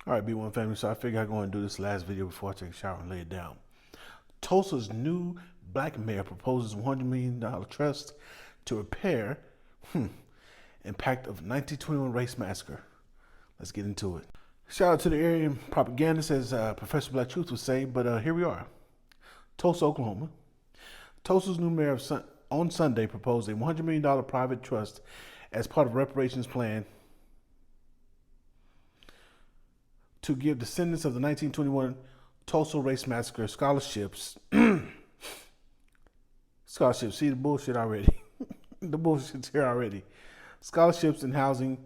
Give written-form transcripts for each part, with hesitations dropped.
All right, B1 family, so I figured I'd go and do this last video before I take a shower and lay it down. Tulsa's new black mayor proposes $100 million trust to repair impact of 1921 race massacre. Let's get into it. Shout out to the area propagandist, as Professor Black Truth would say, but here we are. Tulsa, Oklahoma. Tulsa's new mayor on Sunday proposed a $100 million private trust as part of reparations plan to give descendants of the 1921 Tulsa Race Massacre scholarships. Scholarships. See the bullshit already. The bullshit's here already. Scholarships and housing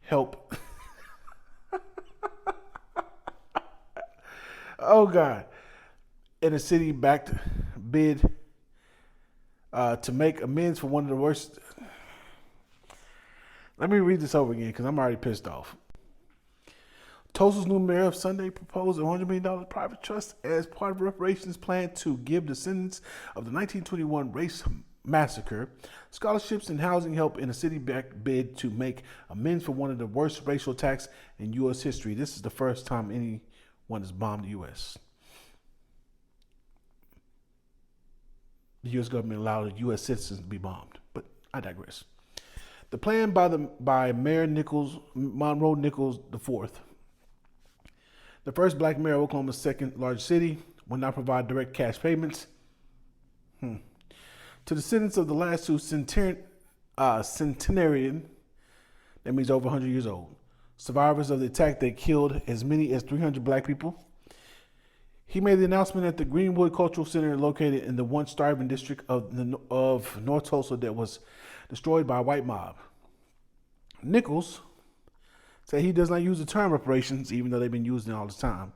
help. Oh God. In a city-backed bid to make amends for one of the worst. Let me read this over again because I'm already pissed off. Tulsa's new mayor of Sunday proposed a $100 million private trust as part of a reparations plan to give descendants of the 1921 race massacre scholarships and housing help in a city-backed bid to make amends for one of the worst racial attacks in U.S. history. This is the first time anyone has bombed the U.S. The U.S. government allowed U.S. citizens to be bombed, but I digress. The plan by Mayor Nichols, Monroe Nichols IV, the first black mayor of Oklahoma's second largest city, will not provide direct cash payments to descendants of the last two centenarian, that means over 100 years old, survivors of the attack that killed as many as 300 black people. He made the announcement at the Greenwood Cultural Center located in the once thriving district of North Tulsa that was destroyed by a white mob. Nichols said he does not use the term reparations, even though they've been using it all the time,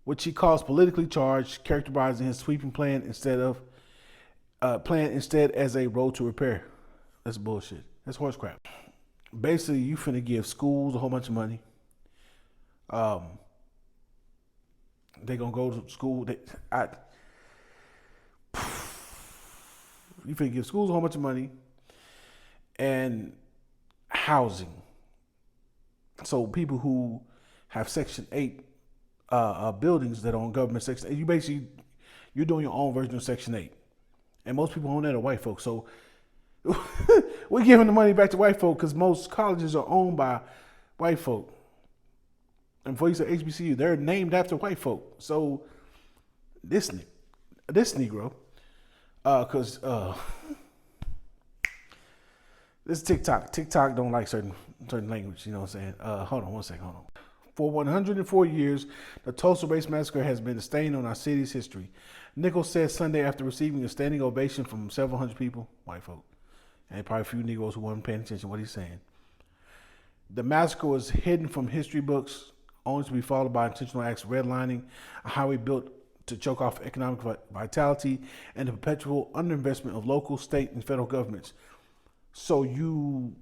which he calls politically charged, characterizing his sweeping plan instead as a road to repair. That's bullshit. That's horse crap. Basically, you finna give schools a whole bunch of money. They gonna go to school. You finna give schools a whole bunch of money and housing. So people who have Section 8 buildings that are on government Section 8, you're doing your own version of Section 8. And most people own that are white folks. So we're giving the money back to white folk because most colleges are owned by white folk. And before you say HBCU, they're named after white folk. So this Negro, because this is TikTok. TikTok don't like certain language, you know what I'm saying? Hold on one second, hold on. For 104 years, the Tulsa Race Massacre has been a stain on our city's history. Nichols said Sunday after receiving a standing ovation from several hundred people, white folk, and probably a few Negroes who weren't paying attention to what he's saying. The massacre was hidden from history books, only to be followed by intentional acts of redlining, a highway built to choke off economic vitality, and the perpetual underinvestment of local, state, and federal governments. So you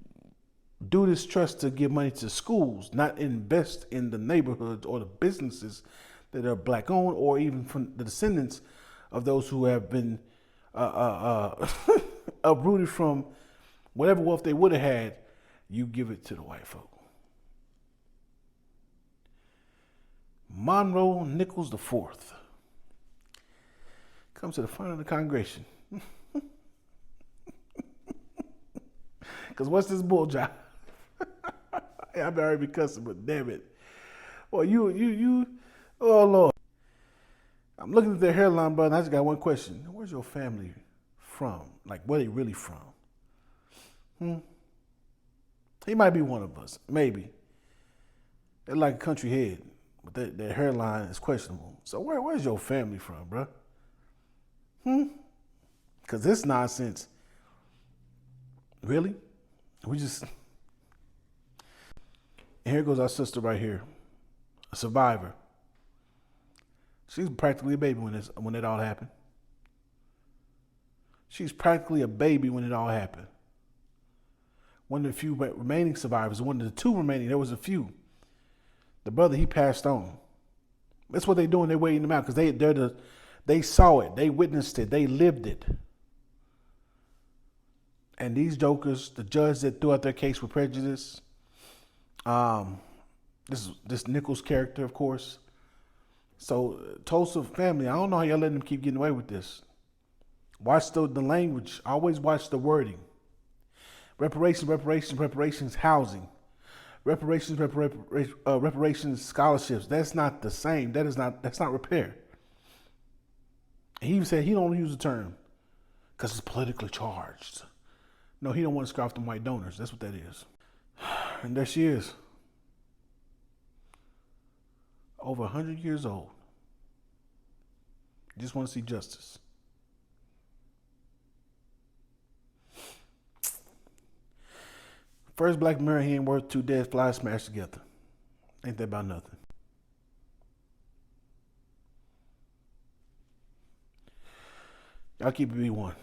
do this trust to give money to schools, not invest in the neighborhoods or the businesses that are black owned, or even from the descendants of those who have been uprooted from whatever wealth they would have had. You give it to the white folk. Monroe Nichols IV comes to the front of the congregation. Because what's this bull job? I've already been cussing, but damn it. Well, oh Lord. I'm looking at their hairline, brother, and I just got one question. Where's your family from? Like, where they really from? He might be one of us, maybe. They're like a country head, but their hairline is questionable. So where's your family from, bro? Because this nonsense, really? And here goes our sister right here, a survivor. She's practically a baby when it all happened. She's practically a baby when it all happened. One of the few remaining survivors, one of the two remaining, there was a few. The brother, he passed on. That's what they're doing. They're waiting him out because they saw it. They witnessed it. They lived it. And these jokers, the judge that threw out their case with prejudice, This Nichols character, of course. So Tulsa family, I don't know how y'all letting them keep getting away with this. Watch the language. Always watch the wording. Reparations, housing. Reparations, scholarships. That's not the same. That's not repair. He even said he don't use the term because it's politically charged. No, he don't want to scarf them white donors. That's what that is. And there she is. Over 100 years old. Just want to see justice. First black mirror he ain't worth two dead flies smashed together. Ain't that about nothing? Y'all keep it B1.